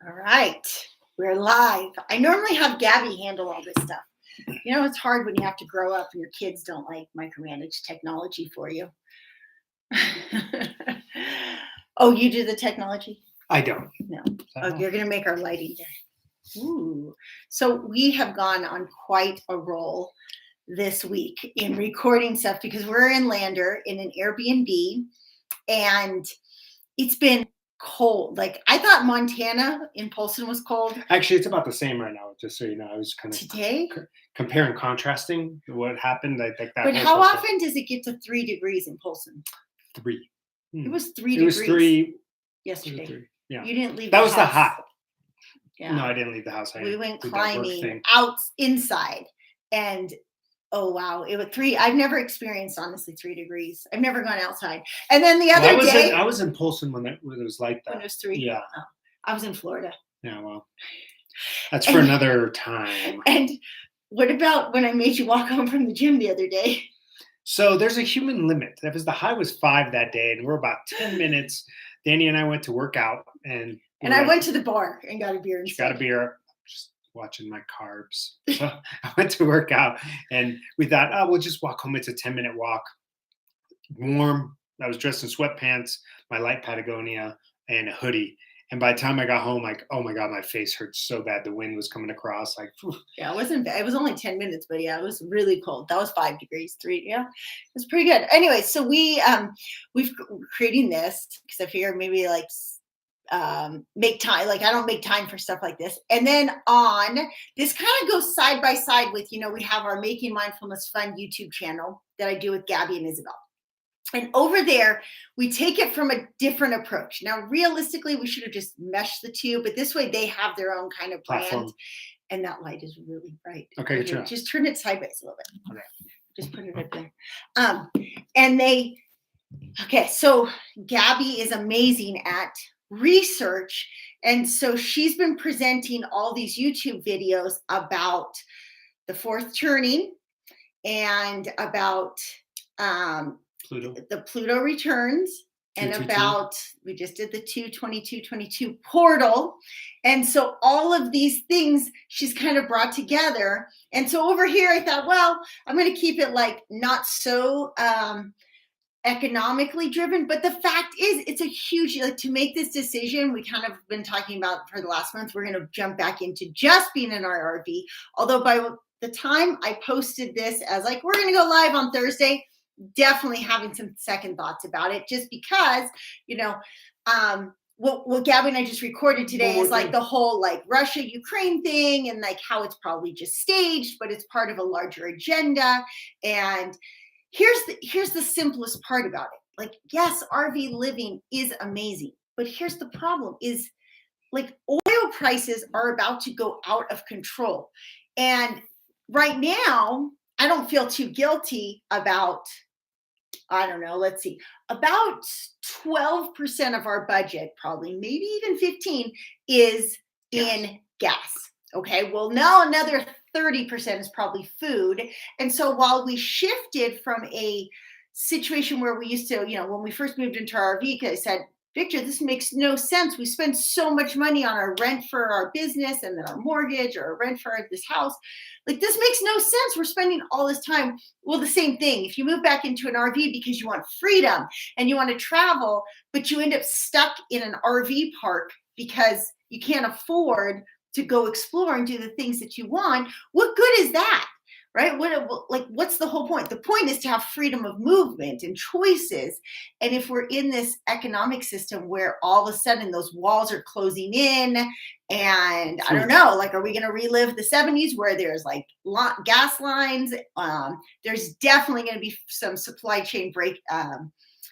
All right, we're live. I normally have Gabi handle all this stuff. You know, it's hard when you have to grow up and your kids don't like micromanage technology for you. Oh, you do the technology? I don't. No. Oh, you're going to make our lighting day. Ooh. So we have gone on quite a roll this week in recording stuff because we're in Lander in an Airbnb and it's been cold. Like I thought Montana in Polson was cold. Actually, it's about the same right now, just so you know. I was kind of today comparing, contrasting what happened. I think that. But how often does it get to 3 degrees in Polson? 3. It was 3 degrees. It was 3 yesterday. 3. Yeah. You didn't leave. That the was house. the hot. Yeah. No, I didn't leave the house. We went climbing inside, and oh wow, it was 3. I've never experienced honestly 3 degrees. I've never gone outside. And then the other day, I was in Polson when it was like that. When it was 3. Yeah. Oh, I was in Florida. Yeah. Well, that's for another time. And what about when I made you walk home from the gym the other day? So there's a human limit. The high was 5 that day, and we're about 10 minutes. Danny and I went to work out, and I went to the bar and got a beer. Got a beer. Just watching my carbs. So I went to work out, and we thought, oh, we'll just walk home. It's a 10-minute walk. Warm. I was dressed in sweatpants, my light Patagonia, and a hoodie. And by the time I got home, like, oh my God, my face hurt so bad. The wind was coming across. Like, whew. Yeah, it wasn't bad. It was only 10 minutes, but yeah, it was really cold. That was 5 degrees, 3. Yeah, it was pretty good. Anyway, so we're creating this because I figured maybe like make time. Like I don't make time for stuff like this. And then on this kind of goes side by side with, we have our Making Mindfulness Fun YouTube channel that I do with Gabi and Isabelle. And over there, we take it from a different approach. Now, realistically, we should have just meshed the two, but this way they have their own kind of brand. Platform. And that light is really bright. Okay, just turn it sideways a little bit. Okay. Just put it up there. So Gabi is amazing at research. And so she's been presenting all these YouTube videos about the fourth turning and about the Pluto returns and about, we just did the 2/22/22 portal. And so all of these things she's kind of brought together. And so over here, I thought, well, I'm going to keep it like not so economically driven. But the fact is, it's a huge, like to make this decision, we kind of been talking about for the last month, we're going to jump back into just being in our RV. Although by the time I posted this as like, we're going to go live on Thursday, definitely having some second thoughts about it, just because, what Gabi and I just recorded today is like the whole like Russia-Ukraine thing and like how it's probably just staged, but it's part of a larger agenda. And here's the simplest part about it. Like, yes, RV living is amazing, but here's the problem is like oil prices are about to go out of control. And right now, I don't feel too guilty about, I don't know, let's see, about 12% of our budget, probably maybe even 15, is in gas. Okay, well, now another 30% is probably food. And so while we shifted from a situation where we used to, when we first moved into our RV, because I said, Victor, this makes no sense. We spend so much money on our rent for our business and then our mortgage or our rent for this house. Like, this makes no sense. We're spending all this time. Well, the same thing. If you move back into an RV because you want freedom and you want to travel, but you end up stuck in an RV park because you can't afford to go explore and do the things that you want, what good is that? Right? What's the whole point? The point is to have freedom of movement and choices. And if we're in this economic system where all of a sudden those walls are closing in, and I don't know, like, are we going to relive the 70s where there's like gas lines? There's definitely going to be some supply chain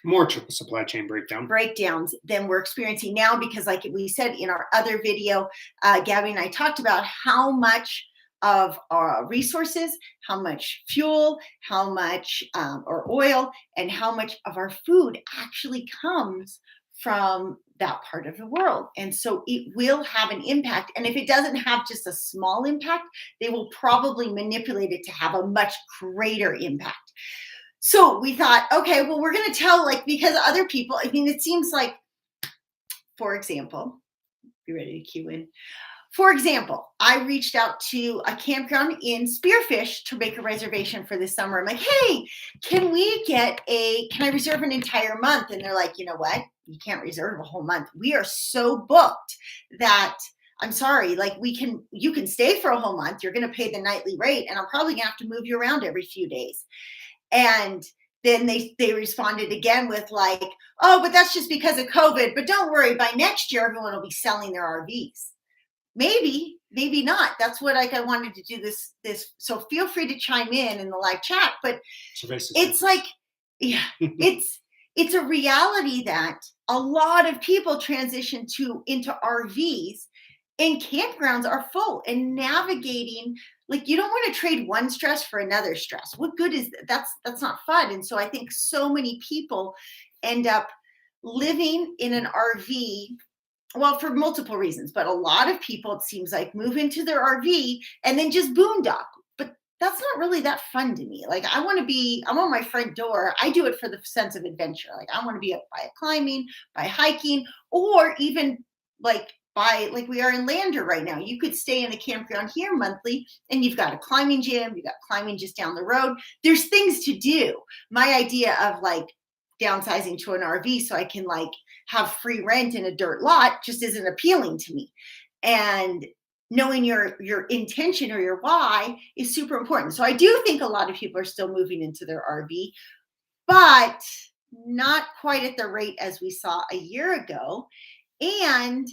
more supply chain breakdowns than we're experiencing now, because like we said in our other video, Gabi and I talked about how much of our resources, how much fuel, how much or oil, and how much of our food actually comes from that part of the world. And so it will have an impact. And if it doesn't have just a small impact, they will probably manipulate it to have a much greater impact. So we thought, okay, well, we're going to tell, like, because other people, I mean, it seems like, for example, be ready to cue in. For example, I reached out to a campground in Spearfish to make a reservation for this summer. I'm like, hey, can I reserve an entire month? And they're like, you know what? You can't reserve a whole month. We are so booked that I'm sorry, like you can stay for a whole month. You're going to pay the nightly rate, and I'm probably going to have to move you around every few days. And then they responded again with like, oh, but that's just because of COVID. But don't worry, by next year, everyone will be selling their RVs. Maybe not. That's what I wanted to do this. So feel free to chime in the live chat. But it's like, yeah, it's a reality that a lot of people transition into RVs, and campgrounds are full, and navigating, like, you don't want to trade one stress for another stress. What good is that? That's not fun. And so I think so many people end up living in an RV. Well, for multiple reasons, but a lot of people, it seems like, move into their RV and then just boondock. But that's not really that fun to me. Like, I'm on my front door. I do it for the sense of adventure. Like, I want to be up by climbing, by hiking, or even like we are in Lander right now. You could stay in a campground here monthly, and you've got a climbing gym. You've got climbing just down the road. There's things to do. My idea of like downsizing to an RV so I can like have free rent in a dirt lot just isn't appealing to me. And knowing your intention or your why is super important. So I do think a lot of people are still moving into their RV, but not quite at the rate as we saw a year ago. And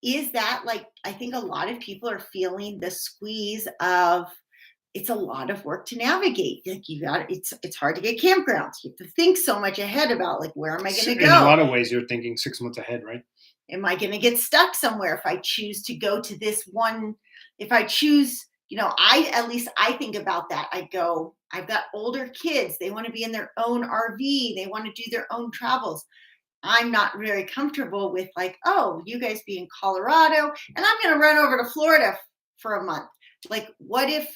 is that, like, I think a lot of people are feeling the squeeze of, it's a lot of work to navigate. Like, it's hard to get campgrounds. You have to think so much ahead about, like, where am I going to go? In a lot of ways, you're thinking 6 months ahead, right? Am I going to get stuck somewhere if I choose to go to this one? If I choose, at least I think about that. I go, I've got older kids. They want to be in their own RV. They want to do their own travels. I'm not very comfortable with like, oh, you guys be in Colorado and I'm going to run over to Florida for a month. Like, what if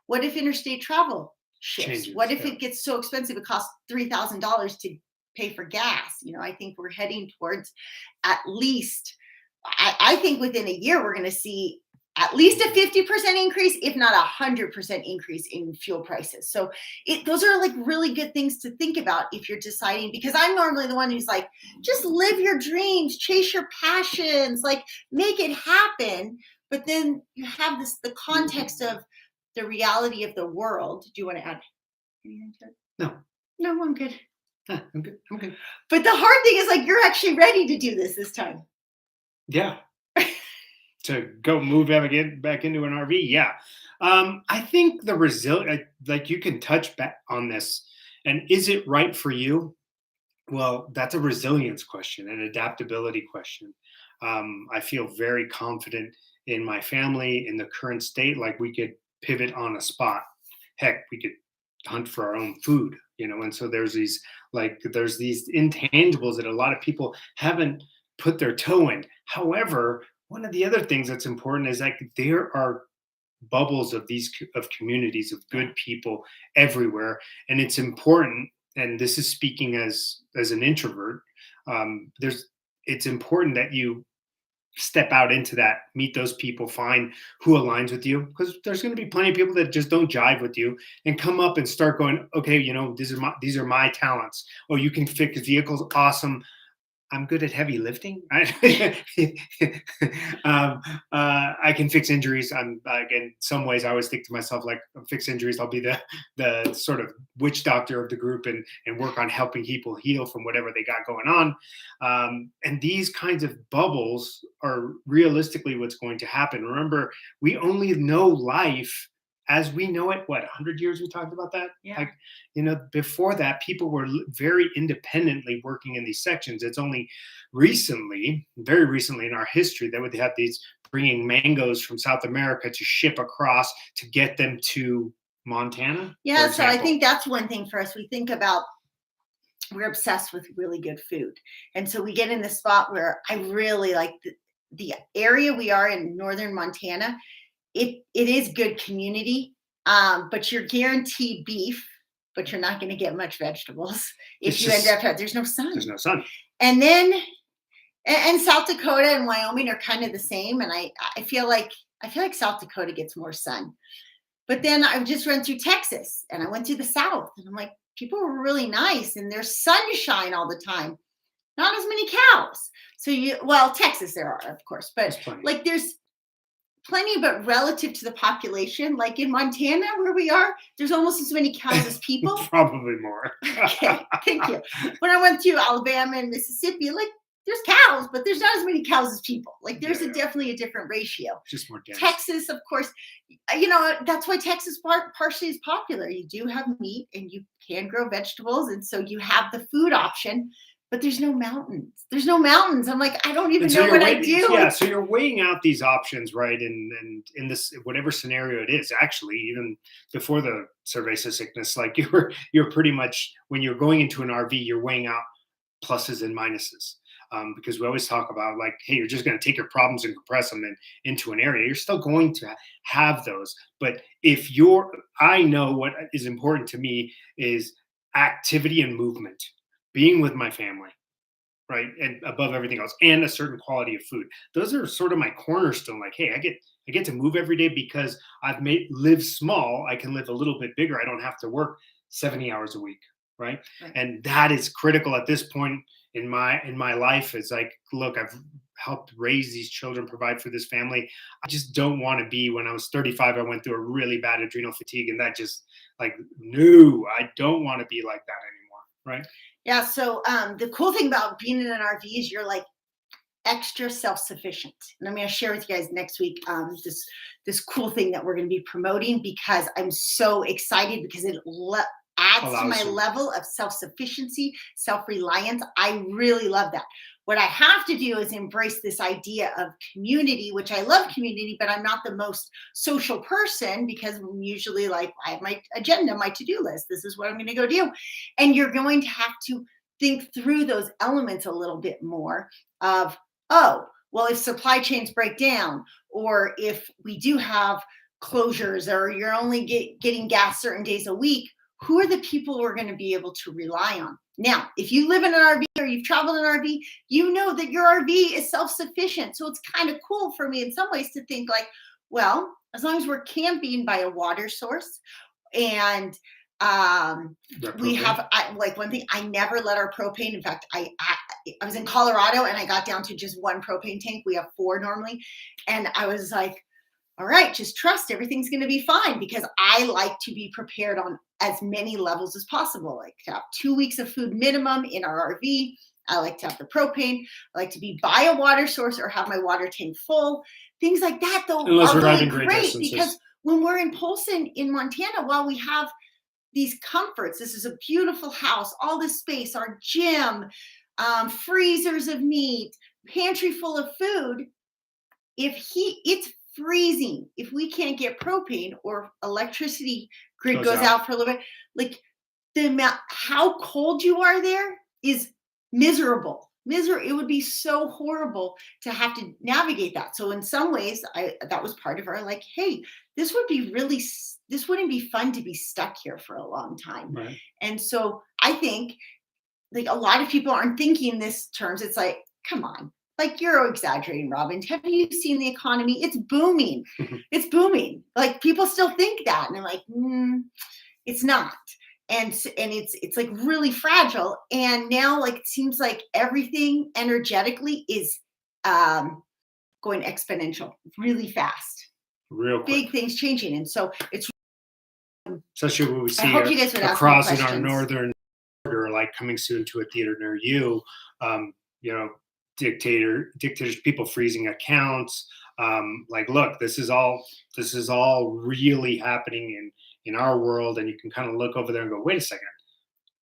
interstate travel shifts? Changes, what if it gets so expensive it costs $3,000 to pay for gas? I think we're heading towards, at least, I think within a year we're going to see at least a 50% increase, if not 100% increase in fuel prices. So those are like really good things to think about if you're deciding, because I'm normally the one who's like, just live your dreams, chase your passions, like make it happen. But then you have the context of the reality of the world. Do you want to add anything to it? No, I'm good. I'm good. But the hard thing is, like, you're actually ready to do this time. Yeah. To go move back into an RV. Yeah. I think the resilience, like, you can touch back on this. And is it right for you? Well, that's a resilience question, an adaptability question. I feel very confident in my family, in the current state. Like, we could pivot on a spot. Heck, we could hunt for our own food, and so there's these intangibles that a lot of people haven't put their toe in. However, one of the other things that's important is, like, there are bubbles of communities of good people everywhere, and it's important. And this is speaking as an introvert. It's important that you step out into that, meet those people, find who aligns with you, because there's going to be plenty of people that just don't jive with you, and come up and start going, okay, these are my talents. Oh, you can fix vehicles, awesome. I'm good at heavy lifting. I can fix injuries. I'm in some ways, I always think to myself, like, I'll fix injuries. I'll be the sort of witch doctor of the group and work on helping people heal from whatever they got going on. And these kinds of bubbles are realistically what's going to happen. Remember, we only know life as we know it. 100 years we talked about that? Yeah. Like, before that, people were very independently working in these sections. It's only recently, very recently in our history, that would have these bringing mangoes from South America to ship across to get them to Montana. Yeah, so I think that's one thing for us. We think about, we're obsessed with really good food. And so we get in the spot where I really like the area we are in, northern Montana. It is good community, but you're guaranteed beef, but you're not going to get much vegetables. If you end up, there's no sun. There's no sun. And then And South Dakota and Wyoming are kind of the same. And I feel like South Dakota gets more sun. But then I just went through Texas and I went to the South and I'm like, people were really nice and there's sunshine all the time. Not as many cows. So Texas there are, of course, but like there's plenty, but relative to the population, like in Montana where we are, there's almost as many cows as people. Probably more. Okay, thank you. When I went to Alabama and Mississippi, like there's cows, but there's not as many cows as people. Like there's definitely a different ratio. Just more dense. Texas, of course, that's why Texas partially is popular. You do have meat and you can grow vegetables. And so you have the food option. But there's no mountains. There's no mountains. I'm like, I don't even know what I do. Yeah, so you're weighing out these options, right? And in this, whatever scenario it is, actually, even before the cerveza sickness, like you're pretty much, when you're going into an RV, you're weighing out pluses and minuses. Because we always talk about like, hey, you're just going to take your problems and compress them into an area. You're still going to have those. But I know what is important to me is activity and movement. Being with my family, right, and above everything else, and a certain quality of food. Those are sort of my cornerstone. Like, hey, I get to move every day because I've live small. I can live a little bit bigger. I don't have to work 70 hours a week, right? And that is critical at this point in my life. It's like, look, I've helped raise these children, provide for this family. I just don't want to be, when I was 35, I went through a really bad adrenal fatigue, and that just like, no, I don't want to be like that anymore, right? Yeah. So the cool thing about being in an RV is you're like extra self-sufficient. And I'm going to share with you guys next week this cool thing that we're going to be promoting, because I'm so excited because it adds to my level of self-sufficiency, self-reliance. I really love that. What I have to do is embrace this idea of community, which I love community, but I'm not the most social person because I'm usually like, I have my agenda, my to-do list. This is what I'm going to go do. And you're going to have to think through those elements a little bit more of, oh, well, if supply chains break down, or if we do have closures, or you're only getting gas certain days a week, who are the people we're going to be able to rely on? Now, if you live in an RV or you've traveled in an RV, you know that your RV is self-sufficient. So it's kind of cool for me in some ways to think like, well, as long as we're camping by a water source, and we have, like one thing, I never let our propane. In fact, I was in Colorado and I got down to just one propane tank. We have 4 normally. And I was like, all right, just trust everything's going to be fine, because I like to be prepared on as many levels as possible. Like to have 2 weeks of food minimum in our RV. I like to have the propane. I like to be by a water source or have my water tank full. Things like that, though, unless are we're really great great, because when we're in Polson in Montana, while we have these comforts, this is a beautiful house, all this space, our gym, freezers of meat, pantry full of food. It's freezing. If we can't get propane, or electricity grid goes out for a little bit, like the amount, how cold you are there is miserable. It would be so horrible to have to navigate that. So in some ways, that was part of our like, hey, this wouldn't be fun to be stuck here for a long time. Right. And so I think like a lot of people aren't thinking this terms. It's like, come on. Like, you're exaggerating, Robyn. Have you seen the economy? It's booming. It's booming. Like, people still think that. And I'm like, it's not. And it's like really fragile. And now, like, it seems like everything energetically is going exponential really fast. Real quick. Big things changing. And so it's, especially when we see across in our northern border, like coming soon to a theater near you, dictators, people freezing accounts. Like, look, this is all really happening in our world, and you can kind of look over there and go, wait a second,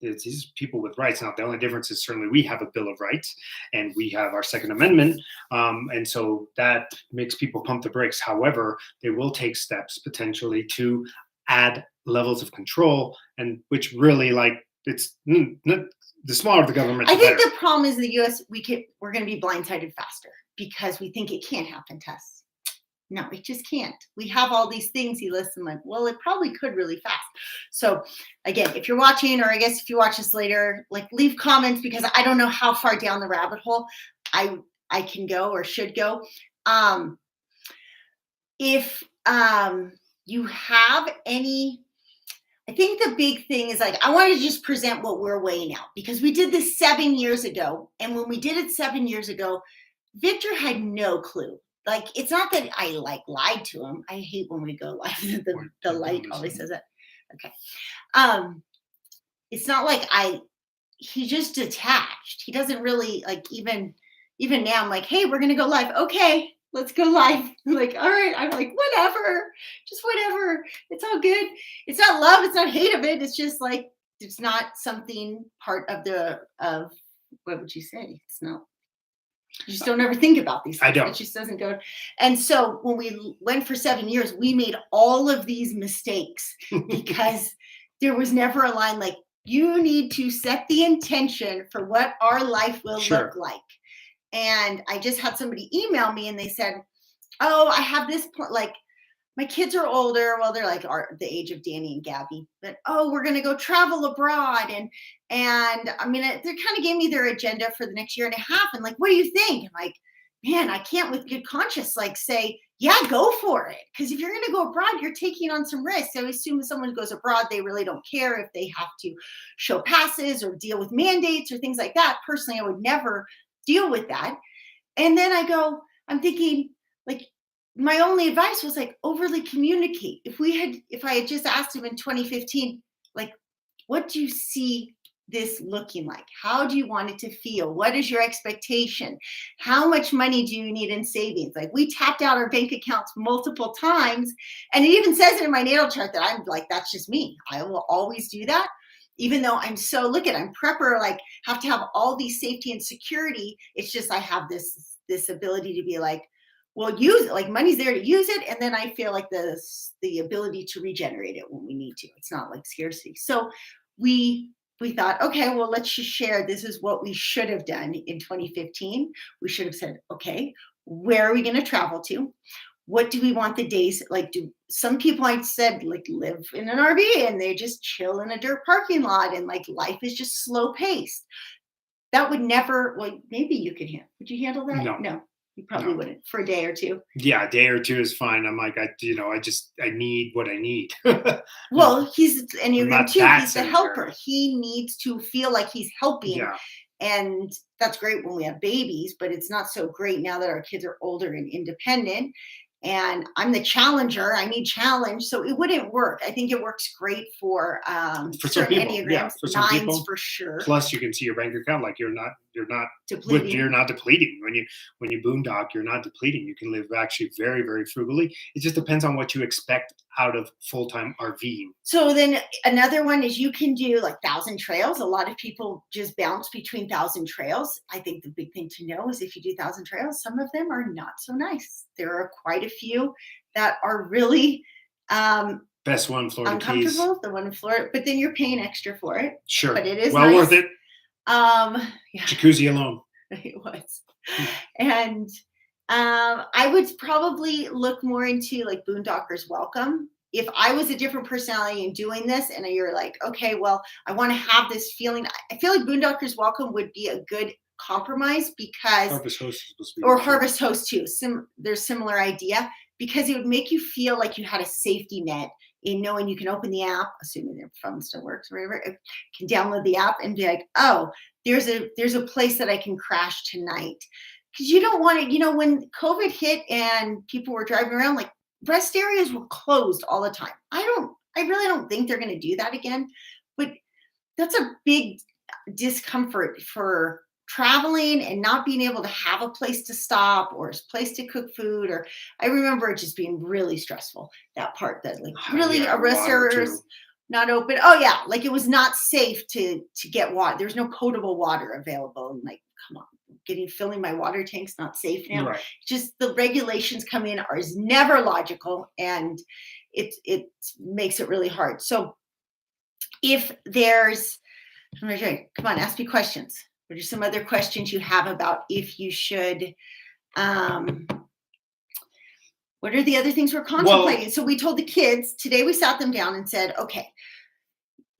these people with rights. Now, the only difference is certainly we have a Bill of Rights and we have our Second Amendment, and so that makes people pump the brakes. However, they will take steps potentially to add levels of control, and which really, like, it's the smaller the government, I think the problem is the U.S. we're going to be blindsided faster because we think it can't happen to us. No, it just can't. We have all these things you listen like, well, it probably could really fast. So again, if you're watching, or I guess if you watch this later, like, leave comments, because I don't know how far down the rabbit hole I can go or should go. If you have any, I think the big thing is like, I want to just present what we're weighing out, because we did this 7 years ago. And when we did it 7 years ago, Victor had no clue. Like, it's not that I like lied to him. I hate when we go live. The light always says that. Okay. It's not like he's just detached. He doesn't really like, even now I'm like, hey, we're going to go live. Okay, let's go live. I'm like, all right. I'm like, whatever, just whatever. It's all good. It's not love. It's not hate of it. It's just like, it's not something part of what would you say? It's not, you just don't ever think about these things. I don't. It just doesn't go. And so when we went for 7 years, we made all of these mistakes because there was never a line like, you need to set the intention for what our life will look like. And I just had somebody email me and they said, oh, I have this, like, my kids are older. Well, they're like the age of Danny and Gabi, but, oh, we're going to go travel abroad. And I mean, they kind of gave me their agenda for the next year and a half. And like, what do you think? I'm like, man, I can't with good conscience, like, say, yeah, go for it. Because if you're going to go abroad, you're taking on some risks. I assume if someone goes abroad, they really don't care if they have to show passes or deal with mandates or things like that. Personally, I would never deal with that. And then I'm thinking, like, my only advice was like, overly communicate. If I had just asked him in 2015, like, what do you see this looking like? How do you want it to feel? What is your expectation? How much money do you need in savings? Like, we tapped out our bank accounts multiple times, and it even says it in my natal chart that I'm like, that's just me. I will always do that. Even though I'm prepper, like, have to have all these safety and security. It's just, I have this ability to be like, well, use it, like, money's there to use it. And then I feel like the ability to regenerate it when we need to. It's not like scarcity. So we thought, okay, well, let's just share. This is what we should have done in 2015. We should have said, okay, where are we going to travel to? What do we want the days like? Do some people, I said, like, live in an RV and they just chill in a dirt parking lot and like life is just slow paced. That would never, well, maybe you could handle. Would you handle that? No. You probably wouldn't for a day or two. Yeah, a day or two is fine. I'm like, I need what I need. Well, he's Enneagram 2. He's the helper. He needs to feel like he's helping. Yeah. And that's great when we have babies, but it's not so great now that our kids are older and independent. And I'm the challenger. I need challenge. So it wouldn't work. I think it works great for certain Enneagrams. Yeah, for some 9s people, for sure. Plus, you can see your bank account. Like, you're not depleting. You're not depleting. When you boondock, you're not depleting. You can live actually very, very frugally. It just depends on what you expect out of full-time RVing. So then another one is you can do like 1,000 trails. A lot of people just bounce between 1,000 trails. I think the big thing to know is if you do 1,000 trails, some of them are not so nice. There are quite a few that are really best one, Florida uncomfortable. Keys. The one in Florida, but then you're paying extra for it. Sure, but it is well nice. Worth it. Yeah. Jacuzzi alone. It was, and I would probably look more into like Boondockers Welcome. If I was a different personality in doing this, and you're like, okay, well, I want to have this feeling. I feel like Boondockers Welcome would be a good compromise because Harvest Host is supposed to be Harvest Host too. There's similar idea because it would make you feel like you had a safety net in knowing you can open the app, assuming their phone still works, or whatever, can download the app and be like, oh, there's a place that I can crash tonight. Because you don't want to, when COVID hit and people were driving around, like, rest areas were closed all the time. I really don't think they're going to do that again. But that's a big discomfort for traveling and not being able to have a place to stop or a place to cook food. Or I remember it just being really stressful, that part that like really a rest area is not open. Oh yeah, like it was not safe to get water. There's no potable water available. And like, come on, filling my water tank's not safe now. Right. Just the regulations come in is never logical, and it makes it really hard. So if there's, come on, ask me questions. What are some other questions you have about if you should? What are the other things we're contemplating? Well, so we told the kids today. We sat them down and said, okay,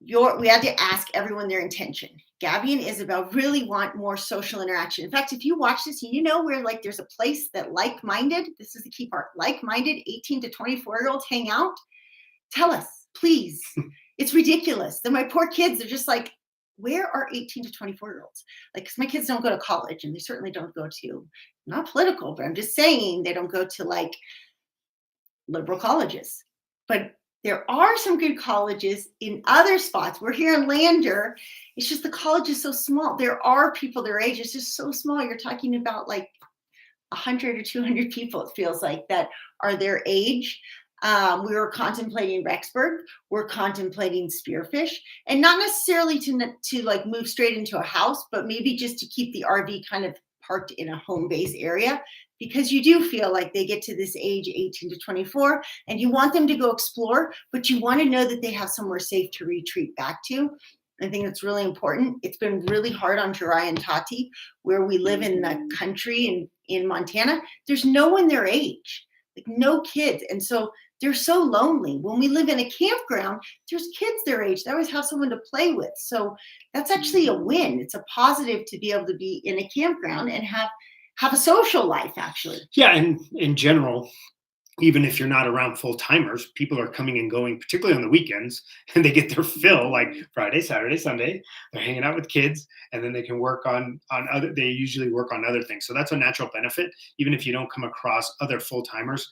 we had to ask everyone their intention. Gabi and Isabelle really want more social interaction. In fact, if you watch this, you know where like there's a place that like-minded, this is the key part, like-minded 18 to 24-year-olds hang out. Tell us, please. It's ridiculous. Then my poor kids are just like, where are 18 to 24-year-olds? Like, because my kids don't go to college, and they certainly don't go to, not political, but I'm just saying they don't go to like liberal colleges. But there are some good colleges in other spots. We're here in Lander. It's just the college is so small. There are people their age. It's just so small. You're talking about like 100 or 200 people, it feels like, that are their age. We were contemplating Rexburg. We're contemplating Spearfish, and not necessarily to like move straight into a house, but maybe just to keep the RV kind of parked in a home base area, because you do feel like they get to this age, 18 to 24, and you want them to go explore, but you want to know that they have somewhere safe to retreat back to. I think that's really important. It's been really hard on Jiraiya and Tati, where we live in the country in Montana. There's no one their age, like no kids. And so they're so lonely. When we live in a campground, there's kids their age. They always have someone to play with. So that's actually a win. It's a positive to be able to be in a campground and have a social life, actually. Yeah, and in general, even if you're not around full timers, people are coming and going, particularly on the weekends, and they get their fill like Friday, Saturday, Sunday. They're hanging out with kids, and then they can work on other. They usually work on other things, so that's a natural benefit. Even if you don't come across other full timers,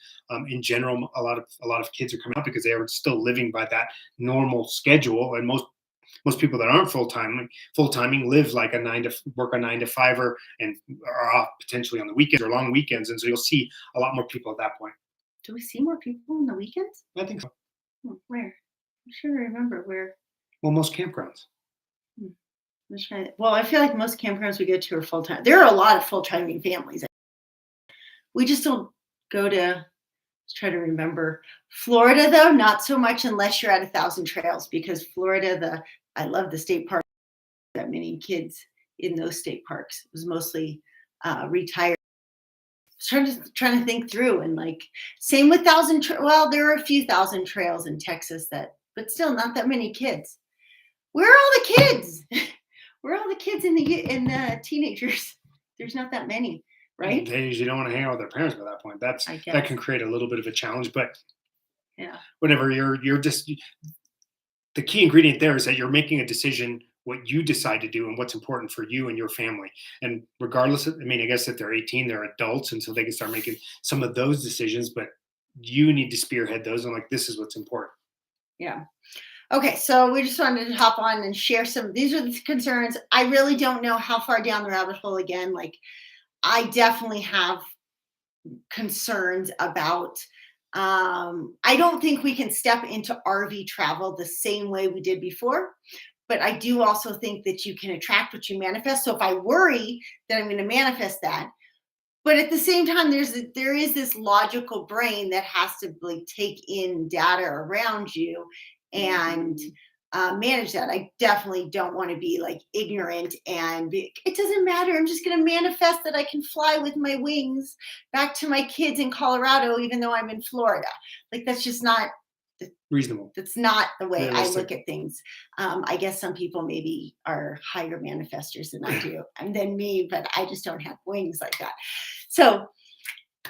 in general, a lot of kids are coming out because they are still living by that normal schedule, and most people that aren't full-timing live like work a 9 to 5 and are off potentially on the weekends or long weekends, and so you'll see a lot more people at that point. Do we see more people on the weekends? I think so. Where? I'm sure I remember where. Well, most campgrounds. Well, I feel like most campgrounds we go to are full-time. There are a lot of full-timing families. We just don't go to, let's try to remember. Florida, though, not so much unless you're at 1,000 Trails, because Florida, I love the state park. That many kids in those state parks. It was mostly retired. Trying to think through, and like same with well, there are a few thousand trails in Texas but still not that many kids. Where are all the kids? Where are all the kids and the teenagers? There's not that many, right? They usually don't want to hang out with their parents by that point. That can create a little bit of a challenge, but yeah, whatever. You're just, the key ingredient there is that you're making a decision what you decide to do and what's important for you and your family. And regardless of, I guess if they're 18, they're adults, and so they can start making some of those decisions, but you need to spearhead those, and like, this is what's important. Yeah. Okay, so we just wanted to hop on and share these are the concerns. I really don't know how far down the rabbit hole again. Like, I definitely have concerns about, I don't think we can step into RV travel the same way we did before. But I do also think that you can attract what you manifest. So if I worry, then I'm going to manifest that. But at the same time, there is this logical brain that has to like take in data around you and manage that. I definitely don't want to be like ignorant and it doesn't matter. I'm just going to manifest that I can fly with my wings back to my kids in Colorado, even though I'm in Florida. Like, that's just not reasonable. That's not the way I look at things. I guess some people maybe are higher manifestors than I do, and than me, but I just don't have wings like that. So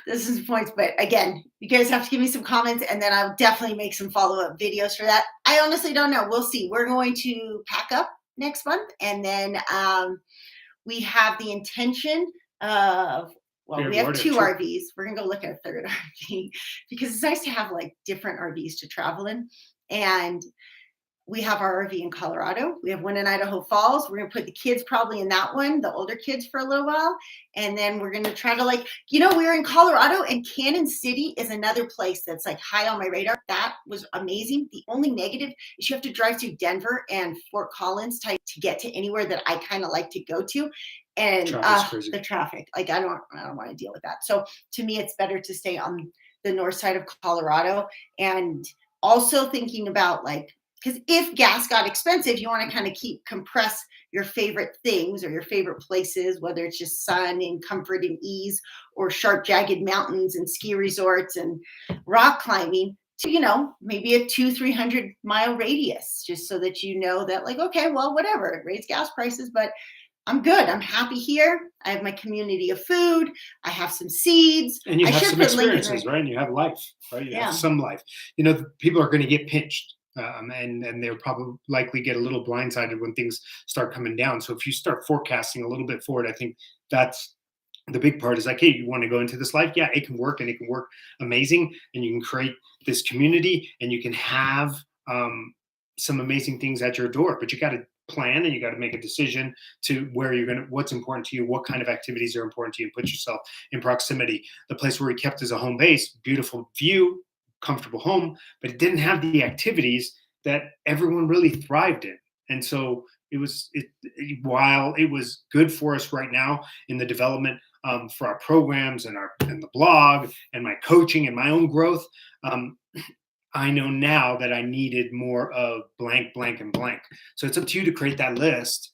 this is the points. But again, you guys have to give me some comments, and then I'll definitely make some follow-up videos for that. I honestly don't know. We'll see. We're going to pack up next month, and then we have the intention of, well, we have 2 RVs. We're going to go look at a 3rd RV because it's nice to have like different RVs to travel in. And we have our RV in Colorado. We have one in Idaho Falls. We're going to put the kids probably in that one, the older kids, for a little while. And then we're going to try to we're in Colorado, and Cannon City is another place that's like high on my radar. That was amazing. The only negative is you have to drive through Denver and Fort Collins to get to anywhere that I kind of like to go to. And the traffic, like I don't want to deal with that. So to me, it's better to stay on the north side of Colorado. And also thinking about because if gas got expensive, you want to kind of compress your favorite things or your favorite places, whether it's just sun and comfort and ease, or sharp, jagged mountains and ski resorts and rock climbing. to, you know, maybe a 200-300 mile radius, just so that you know that, like, okay, well, whatever, raise gas prices, but I'm good. I'm happy here. I have my community of food. I have some seeds. And you I have should some put Lincoln experiences, right? And you have life, right? You have Yeah. some life. You know, people are going to get pinched. And they'll probably likely get a little blindsided when things start coming down. So if you start forecasting a little bit forward, I think that's the big part. Is like, hey, you want to go into this life? Yeah, it can work, and it can work amazing, and you can create this community, and you can have some amazing things at your door. But you got to plan, and you got to make a decision to where you're going to, what's important to you, what kind of activities are important to you, and put yourself in proximity. The place where we kept as a home base, beautiful view, comfortable home, but it didn't have the activities that everyone really thrived in. And so while it was good for us right now in the development for our programs and the blog and my coaching and my own growth, I know now that I needed more of blank, blank, and blank. So it's up to you to create that list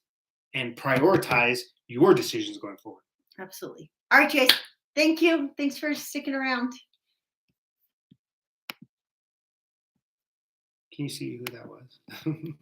and prioritize your decisions going forward. Absolutely. All right, Chase. Thank you. Thanks for sticking around. Can you see who that was?